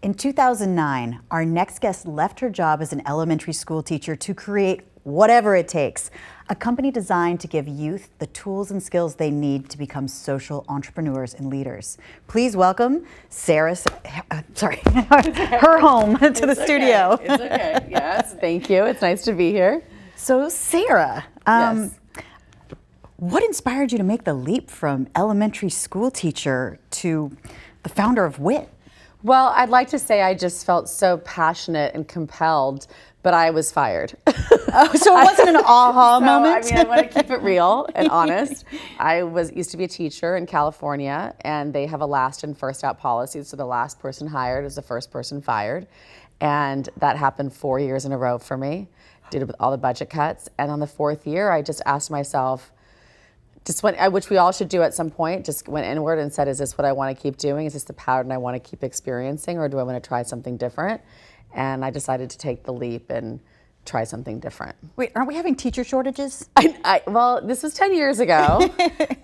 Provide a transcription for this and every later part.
In 2009, our next guest left her job as an elementary school teacher to create whatever it takes, a company designed to give youth the tools and skills they need to become social entrepreneurs and leaders. Please welcome Hernholm to the studio. It's okay. Yes, thank you. It's nice to be here. So Sarah, Yes. what inspired you to make the leap from elementary school teacher to the founder of WIT? Well, I'd like to say I just felt so passionate and compelled, but I was fired. Oh, so it wasn't an aha moment? I mean, I want to keep it real and honest. I used to be a teacher in California, and they have a last in, first out policy. So the last person hired is the first person fired. And that happened 4 years in a row for me. Did it with all the budget cuts. And on the fourth year, I just asked myself, which we all should do at some point, just went inward and said, is this what I want to keep doing? Is this the pattern I want to keep experiencing, or do I want to try something different? And I decided to take the leap and try something different. Wait, aren't we having teacher shortages? Well, this was 10 years ago.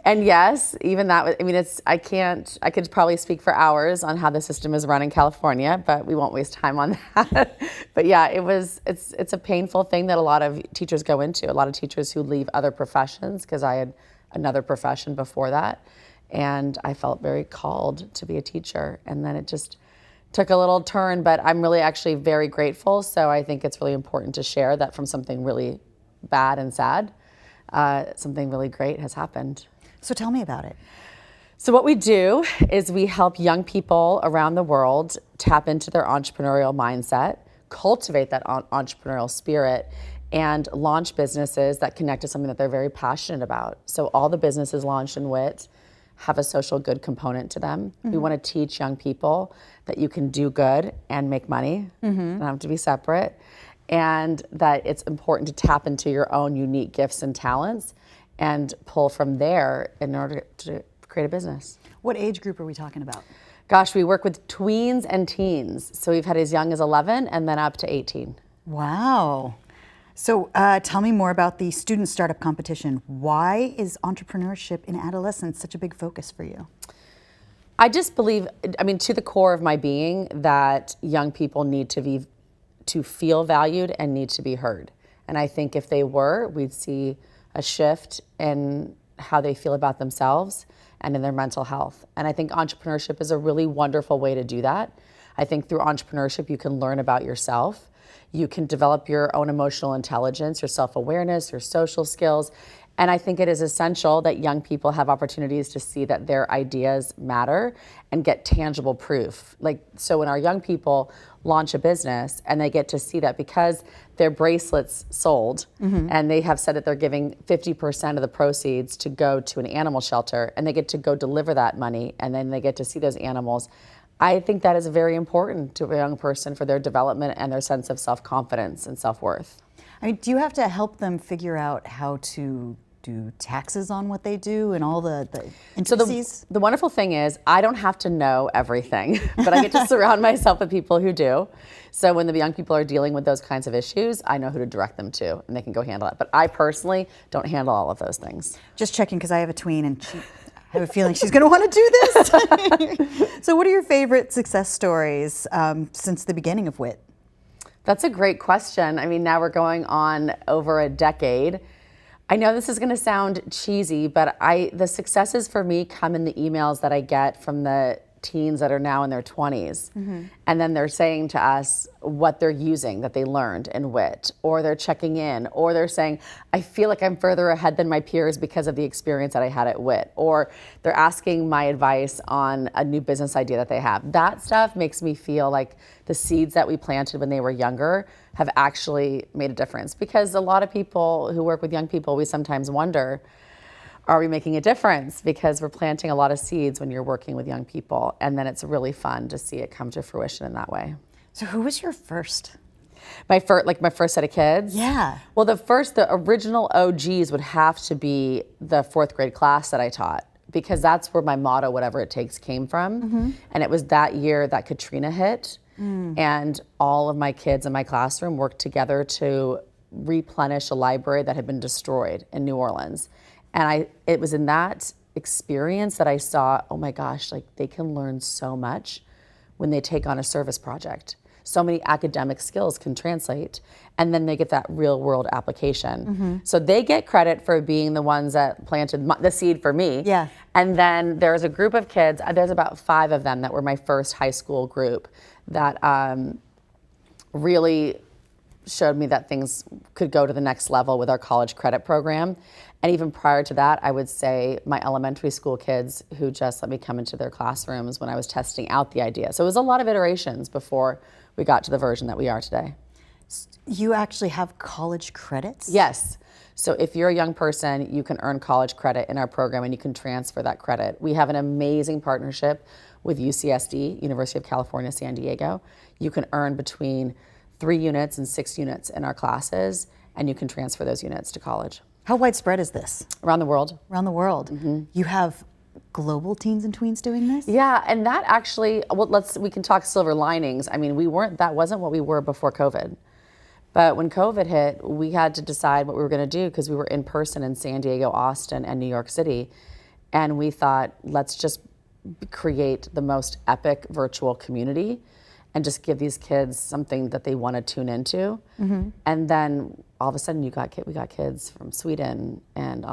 And yes, even that was, I mean, I could probably speak for hours on how the system is run in California, but we won't waste time on that. But yeah, it's a painful thing that a lot of teachers go into. A lot of teachers who leave other professions, because I had another profession before that. And I felt very called to be a teacher. And then it just took a little turn, but I'm really actually very grateful. So I think it's really important to share that from something really bad and sad, something really great has happened. So tell me about it. So what we do is we help young people around the world tap into their entrepreneurial mindset, cultivate that entrepreneurial spirit, and launch businesses that connect to something that they're very passionate about. So all the businesses launched in WIT have a social good component to them. Mm-hmm. We want to teach young people that you can do good and make money. Mm-hmm. Don't have to be separate. And that it's important to tap into your own unique gifts and talents and pull from there in order to create a business. What age group are we talking about? Gosh, we work with tweens and teens. So we've had as young as 11 and then up to 18. Wow. So tell me more about the student startup competition. Why is entrepreneurship in adolescence such a big focus for you? I just believe, I mean, to the core of my being, that young people need to feel valued and need to be heard. And I think if they were, we'd see a shift in how they feel about themselves and in their mental health. And I think entrepreneurship is a really wonderful way to do that. I think through entrepreneurship, you can learn about yourself. You can develop your own emotional intelligence, your self-awareness, your social skills. And I think it is essential that young people have opportunities to see that their ideas matter and get tangible proof. So when our young people launch a business and they get to see that because their bracelets sold, mm-hmm. and they have said that they're giving 50% of the proceeds to go to an animal shelter, and they get to go deliver that money, and then they get to see those animals, I think that is very important to a young person for their development and their sense of self-confidence and self-worth. I mean, do you have to help them figure out how to do taxes on what they do and all the intricacies? So the wonderful thing is I don't have to know everything, but I get to surround myself with people who do. So when the young people are dealing with those kinds of issues, I know who to direct them to, and they can go handle it. But I personally don't handle all of those things. Just checking, because I have a tween, and I have a feeling she's going to want to do this. So what are your favorite success stories since the beginning of WIT? That's a great question. I mean, now we're going on over a decade. I know this is going to sound cheesy, but the successes for me come in the emails that I get from the teens that are now in their 20s. Mm-hmm. And then they're saying to us what they're using that they learned in WIT, or they're checking in, or they're saying, I feel like I'm further ahead than my peers because of the experience that I had at WIT, or they're asking my advice on a new business idea that they have. That stuff makes me feel like the seeds that we planted when they were younger have actually made a difference. Because a lot of people who work with young people, we sometimes wonder, are we making a difference? Because we're planting a lot of seeds when you're working with young people, and then it's really fun to see it come to fruition in that way. So who was your first? My first set of kids? Yeah. Well, the original OGs would have to be the fourth grade class that I taught, because that's where my motto, whatever it takes, came from. Mm-hmm. And it was that year that Katrina hit, and all of my kids in my classroom worked together to replenish a library that had been destroyed in New Orleans. And it was in that experience that I saw, oh my gosh, like they can learn so much when they take on a service project. So many academic skills can translate, and then they get that real world application. So they get credit for being the ones that planted the seed for me. Yeah. And then there's a group of kids, there's about 5 of them that were my first high school group that really showed me that things could go to the next level with our college credit program. And even prior to that, I would say my elementary school kids who just let me come into their classrooms when I was testing out the idea. So it was a lot of iterations before we got to the version that we are today. You actually have college credits? Yes. So if you're a young person, you can earn college credit in our program and you can transfer that credit. We have an amazing partnership with UCSD, University of California, San Diego. You can earn between 3 units and 6 units in our classes, and you can transfer those units to college. How widespread is this? Around the world. Around the world. You have global teens and tweens doing this? Yeah, and that actually, well, we can talk silver linings. I mean, that wasn't what we were before COVID. But when COVID hit, we had to decide what we were going to do because we were in person in San Diego, Austin, and New York City. And we thought, let's just create the most epic virtual community and just give these kids something that they want to tune into. And then all of a sudden we got kids from Sweden and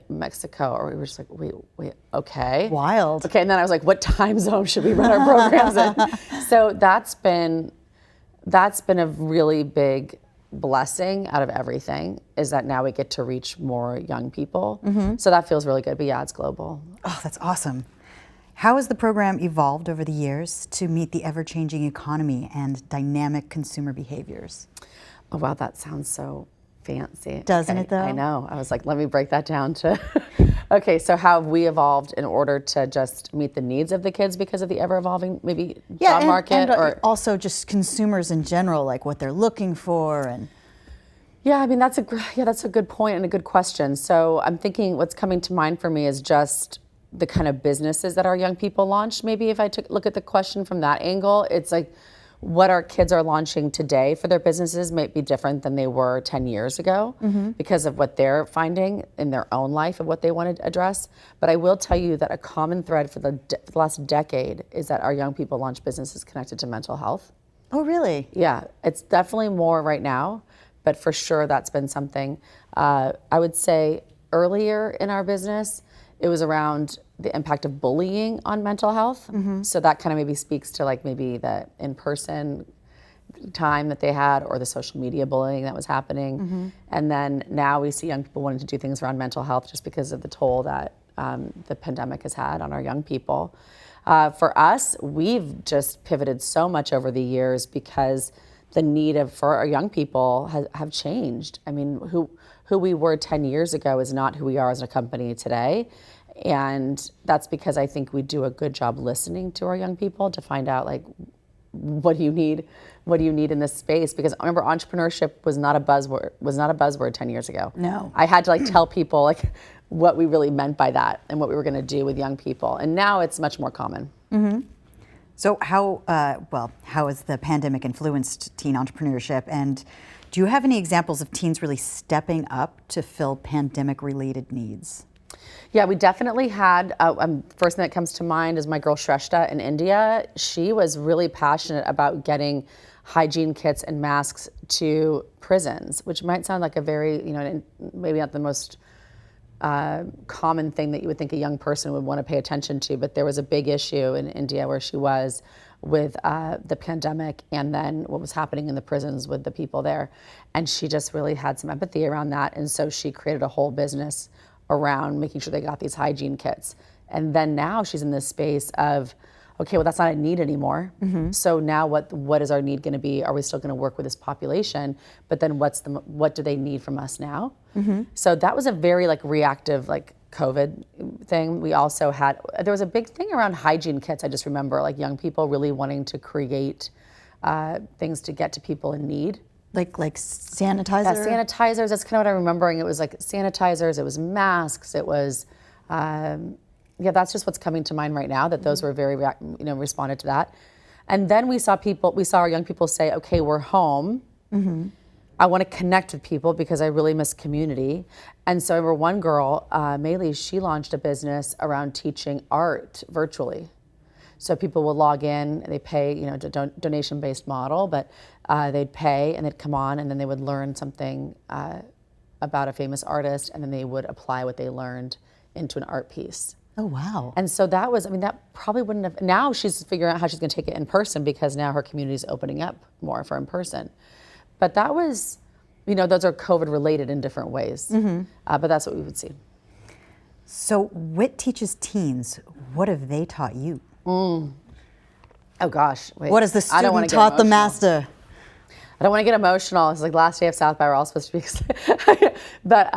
Mexico, or we were just like, wait, okay. Wild. Okay, and then I was like, what time zone should we run our programs in? So that's been a really big blessing out of everything, is that now we get to reach more young people. So that feels really good, but yeah, it's global. Oh, that's awesome. How has the program evolved over the years to meet the ever-changing economy and dynamic consumer behaviors? Oh wow, that sounds so fancy. Doesn't it though? I know. I was like, let me break that down to, okay, so how have we evolved in order to just meet the needs of the kids because of the ever-evolving maybe job market? And also just consumers in general, like what they're looking for and... Yeah, I mean, that's a good point and a good question. So I'm thinking what's coming to mind for me is just the kind of businesses that our young people launch. Maybe if I look at the question from that angle, it's like what our kids are launching today for their businesses might be different than they were 10 years ago because of what they're finding in their own life of what they want to address. But I will tell you that a common thread for the last decade is that our young people launch businesses connected to mental health. Oh, really? Yeah, it's definitely more right now, but for sure that's been something. I would say earlier in our business, it was around the impact of bullying on mental health. So that kind of maybe speaks to like maybe the in-person time that they had or the social media bullying that was happening. And then now we see young people wanting to do things around mental health just because of the toll that the pandemic has had on our young people. For us, we've just pivoted so much over the years because the need for our young people have changed. I mean, who we were 10 years ago is not who we are as a company today. And that's because I think we do a good job listening to our young people to find out like, what do you need in this space? Because I remember entrepreneurship was not a buzzword 10 years ago. No. I had to like tell people like what we really meant by that and what we were gonna do with young people. And now it's much more common. So how has the pandemic influenced teen entrepreneurship? And do you have any examples of teens really stepping up to fill pandemic-related needs? Yeah, we definitely had, first thing that comes to mind is my girl Shrestha in India. She was really passionate about getting hygiene kits and masks to prisons, which might sound like a very, maybe not the most common thing that you would think a young person would want to pay attention to, but there was a big issue in India where she was with the pandemic and then what was happening in the prisons with the people there. And she just really had some empathy around that. And so she created a whole business around making sure they got these hygiene kits. And then now she's in this space of, okay, well, that's not a need anymore. So now what is our need going to be? Are we still going to work with this population? But then what do they need from us now? So that was a very like reactive like COVID thing. We also there was a big thing around hygiene kits. I just remember like young people really wanting to create things to get to people in need. Like sanitizer? Yeah, sanitizers, that's kind of what I'm remembering. It was like sanitizers, it was masks, it was, that's just what's coming to mind right now, that those were very, responded to that. And then we saw our young people say, okay, we're home. I want to connect with people because I really miss community. And so I remember one girl, Maylee, she launched a business around teaching art virtually. So people will log in, they pay, you know, donation-based model, but they'd pay and they'd come on and then they would learn something about a famous artist, and then they would apply what they learned into an art piece. Oh, wow. And so that was, I mean, that probably wouldn't have, now she's figuring out how she's gonna take it in person because now her community is opening up more for in person. But that was, you know, those are COVID related in different ways, but that's what we would see. So WIT teaches teens. What have they taught you? Oh gosh. Wait. What has the student taught the master? I don't want to get emotional. It's like last day of South by, we're all supposed to be excited. But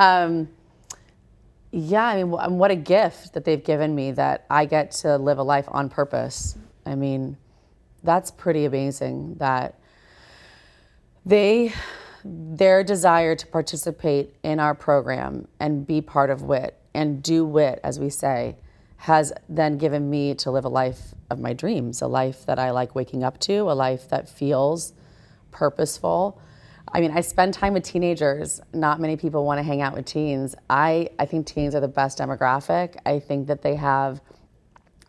yeah, I mean, what a gift that they've given me that I get to live a life on purpose. I mean, that's pretty amazing that their desire to participate in our program and be part of WIT and do WIT, as we say, has then given me to live a life of my dreams, a life that I like waking up to, a life that feels purposeful. I mean, I spend time with teenagers. Not many people want to hang out with teens. I think teens are the best demographic. I think that they have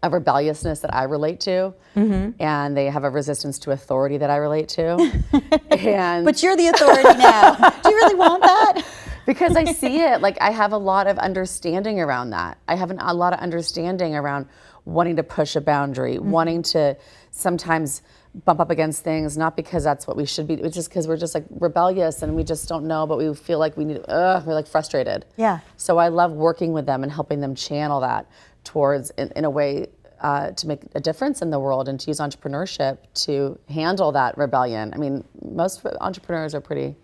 a rebelliousness that I relate to, and they have a resistance to authority that I relate to. And but you're the authority now. Do you really want that? Because I see it, like I have a lot of understanding around that. I have a lot of understanding around wanting to push a boundary, wanting to sometimes bump up against things, not because that's what we should be, it's just because we're just like rebellious and we just don't know, but we feel like we need, we're like frustrated. Yeah. So I love working with them and helping them channel that towards, in a way, to make a difference in the world and to use entrepreneurship to handle that rebellion. I mean, most entrepreneurs are pretty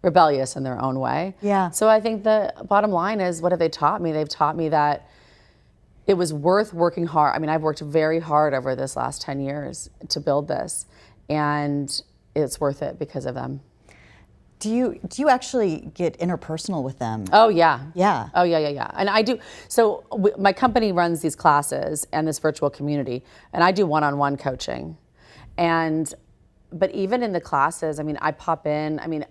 rebellious in their own way. Yeah. So I think the bottom line is, what have they taught me? They've taught me that it was worth working hard. I mean, I've worked very hard over this last 10 years to build this, and it's worth it because of them. Do you actually get interpersonal with them? Oh yeah. Yeah. Oh yeah. And I do. So my company runs these classes and this virtual community, and I do one-on-one coaching. But even in the classes, I mean, I pop in. I mean,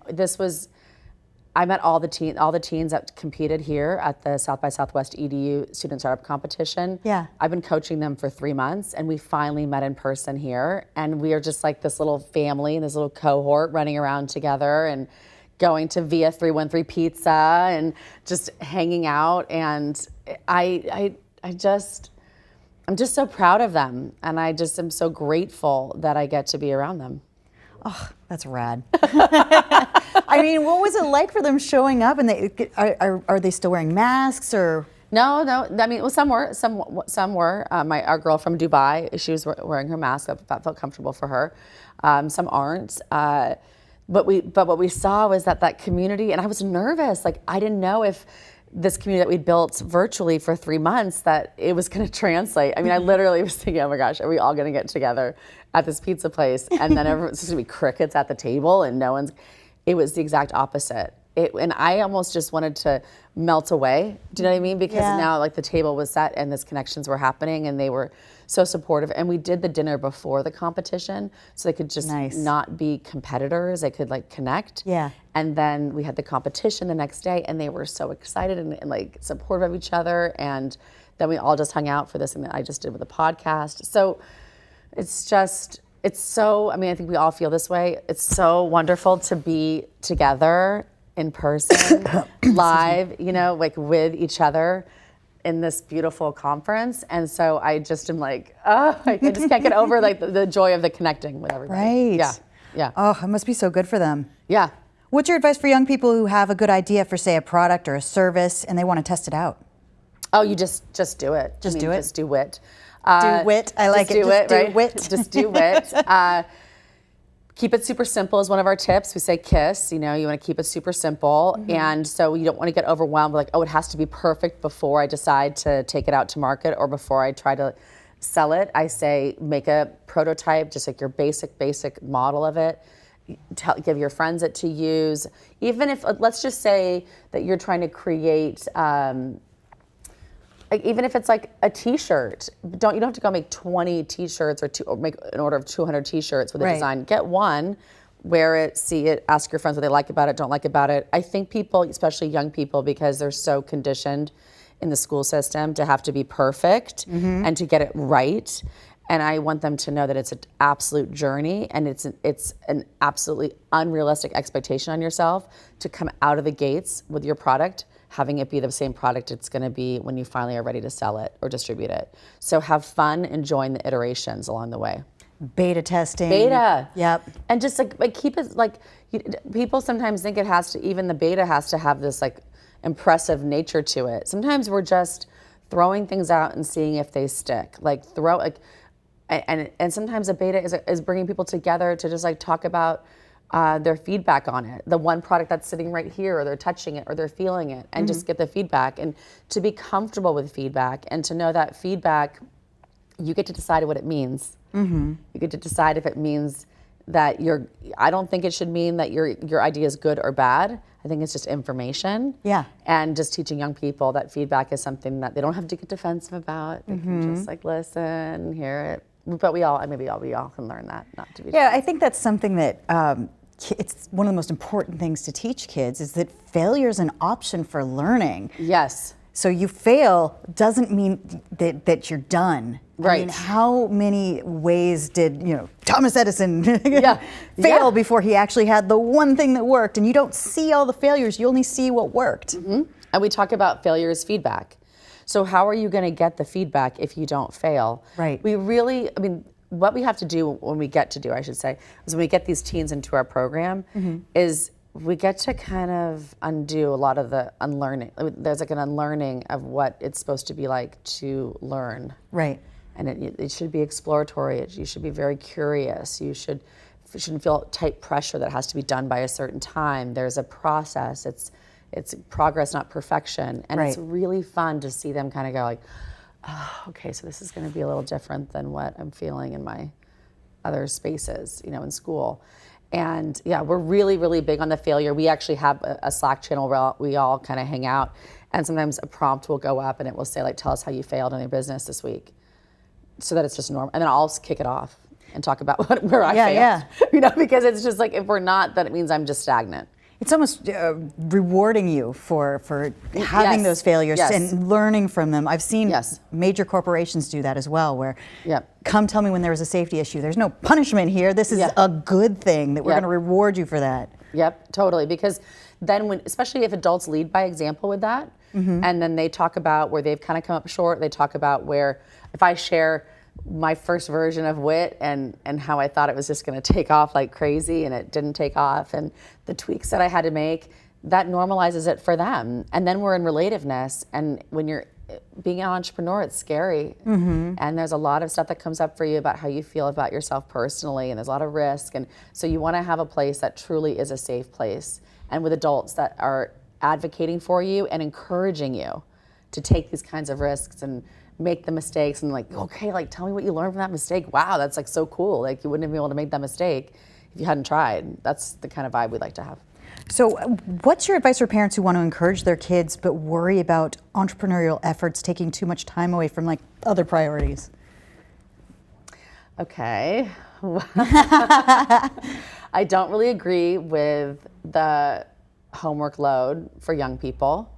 I met all the teens that competed here at the South by Southwest EDU Student Startup Competition. Yeah. I've been coaching them for 3 months, and we finally met in person here, and we are just like this little family and this little cohort running around together and going to Via 313 Pizza and just hanging out. And I'm just so proud of them, and I just am so grateful that I get to be around them. Oh, that's rad. I mean, what was it like for them showing up? And are they still wearing masks or? No. I mean, well, some were. Our girl from Dubai, she was wearing her mask. That felt comfortable for her. Some aren't. But what we saw was that community, and I was nervous. Like, I didn't know if this community that we built virtually for 3 months, that it was going to translate. I mean, I literally was thinking, oh my gosh, are we all going to get together at this pizza place? And then everyone's just going to be crickets at the table and it was the exact opposite. And I almost just wanted to melt away. Do you know what I mean? Because now like the table was set and these connections were happening, and they were so supportive. And we did the dinner before the competition so they could just not be competitors. They could like connect. Yeah. And then we had the competition the next day, and they were so excited and like supportive of each other. And then we all just hung out for this thing that I just did with the podcast. So it's so, I mean, I think we all feel this way. It's so wonderful to be together in person, live, you know, like with each other in this beautiful conference. And so I just am like, oh, I just can't get over like the joy of the connecting with everybody. Right. Yeah. Oh, it must be so good for them. Yeah. What's your advice for young people who have a good idea for, say, a product or a service and they want to test it out? Oh, you just do it. Just do it? Just do WIT. Do WIT. I like it. Just do right? WIT. Just do WIT. Keep it super simple is one of our tips. We say KISS, you know, you want to keep it super simple. And so you don't want to get overwhelmed with like, oh, it has to be perfect before I decide to take it out to market or before I try to sell it. I say make a prototype, just like your basic model of it. Give your friends it to use. Even if, let's just say that you're trying to create, even if it's like a T-shirt, you don't have to go make 20 T-shirts or make an order of 200 T-shirts with a design. Get one, wear it, see it, ask your friends what they like about it, don't like about it. I think people, especially young people, because they're so conditioned in the school system to have to be perfect and to get it right. And I want them to know that it's an absolute journey, and it's an absolutely unrealistic expectation on yourself to come out of the gates with your product, having it be the same product it's going to be when you finally are ready to sell it or distribute it. So have fun enjoying the iterations along the way. Beta testing. Beta. Yep. And just like keep it like, people sometimes think it has to, even the beta has to have this like impressive nature to it. Sometimes we're just throwing things out and seeing if they stick. And sometimes a beta is bringing people together to just like talk about their feedback on it. The one product that's sitting right here, or they're touching it, or they're feeling it, and just get the feedback, and to be comfortable with feedback, and to know that feedback, you get to decide what it means. You get to decide if it means that I don't think it should mean that your idea is good or bad. I think it's just information. Yeah. And just teaching young people that feedback is something that they don't have to get defensive about. They can just like listen, hear it. But we all can learn that, not to be. Yeah, I think that's something that it's one of the most important things to teach kids, is that failure is an option for learning. Yes. So you fail doesn't mean that you're done. Right. I mean, how many ways did Thomas Edison fail before he actually had the one thing that worked? And you don't see all the failures; you only see what worked. And we talk about failure as feedback. So how are you going to get the feedback if you don't fail? Right. What we have to do when we get these teens into our program is we get to kind of undo a lot of the unlearning. There's like an unlearning of what it's supposed to be like to learn. Right. And it should be exploratory. You should be very curious. You shouldn't feel tight pressure that has to be done by a certain time. There's a process. It's progress, not perfection. And it's really fun to see them kind of go like, oh, okay, so this is going to be a little different than what I'm feeling in my other spaces, in school. And yeah, we're really, really big on the failure. We actually have a Slack channel where we all kind of hang out, and sometimes a prompt will go up and it will say like, tell us how you failed in your business this week. So that it's just normal. And then I'll kick it off and talk about where I failed. Because it's just like, if we're not, then it means I'm just stagnant. It's almost rewarding you for having those failures and learning from them. I've seen major corporations do that as well, where come tell me when there was a safety issue. There's no punishment here. This is a good thing that we're going to reward you for that. Yep, totally. Because then especially if adults lead by example with that, and then they talk about where they've kind of come up short, they talk about where, if I share my first version of WIT and how I thought it was just going to take off like crazy, and it didn't take off, and the tweaks that I had to make, that normalizes it for them. And then we're in relativeness, and when you're being an entrepreneur, it's scary, and there's a lot of stuff that comes up for you about how you feel about yourself personally, and there's a lot of risk, and so you want to have a place that truly is a safe place, and with adults that are advocating for you and encouraging you to take these kinds of risks and make the mistakes, and like, okay, like tell me what you learned from that mistake. Wow, that's like so cool. Like you wouldn't have been able to make that mistake if you hadn't tried. That's the kind of vibe we'd like to have. So what's your advice for parents who want to encourage their kids but worry about entrepreneurial efforts taking too much time away from like other priorities? Okay. I don't really agree with the homework load for young people.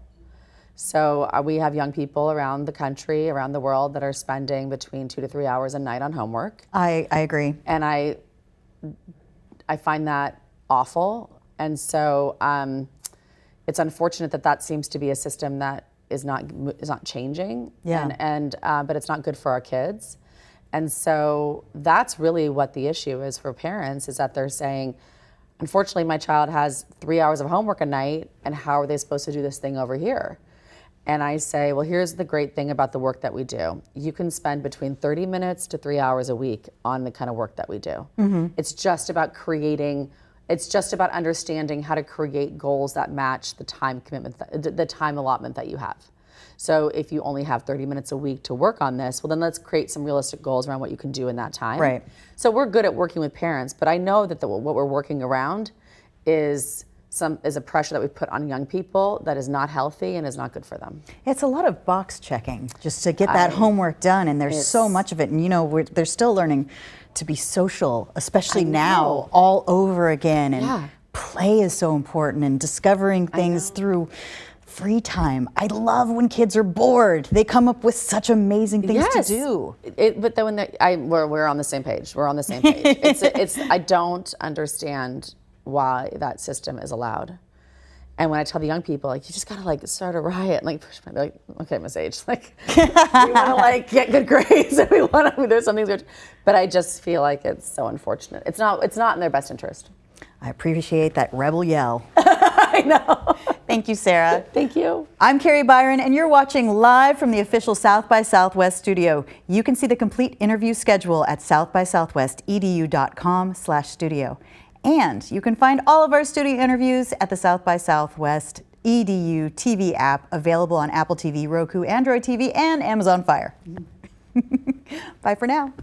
So we have young people around the country, around the world, that are spending between 2 to 3 hours a night on homework. I agree. And I find that awful. And so it's unfortunate that seems to be a system that is not changing. Yeah. But it's not good for our kids. And so that's really what the issue is for parents, is that they're saying, unfortunately, my child has 3 hours of homework a night, and how are they supposed to do this thing over here? And I say, well, here's the great thing about the work that we do. You can spend between 30 minutes to 3 hours a week on the kind of work that we do. It's just about understanding how to create goals that match the time commitment, the time allotment that you have. So if you only have 30 minutes a week to work on this, well, then let's create some realistic goals around what you can do in that time. Right. So we're good at working with parents, but I know that what we're working around is a pressure that we put on young people that is not healthy and is not good for them. It's a lot of box checking just to get that homework done, and there's so much of it. And they're still learning to be social, especially now, all over again. And play is so important, and discovering things through free time. I love when kids are bored. They come up with such amazing things to do. But then we're on the same page. We're on the same page. I don't understand why that system is allowed. And when I tell the young people, like, you just gotta like start a riot, and, like, they're like, okay, Miss H, like, we want to like get good grades, and we want to. There's something good, but I just feel like it's so unfortunate. It's not in their best interest. I appreciate that rebel yell. I know. Thank you, Sarah. Thank you. I'm Carrie Byron, and you're watching live from the official South by Southwest studio. You can see the complete interview schedule at southbysouthwestedu.com/studio. And you can find all of our studio interviews at the South by Southwest EDU TV app, available on Apple TV, Roku, Android TV, and Amazon Fire. Bye for now.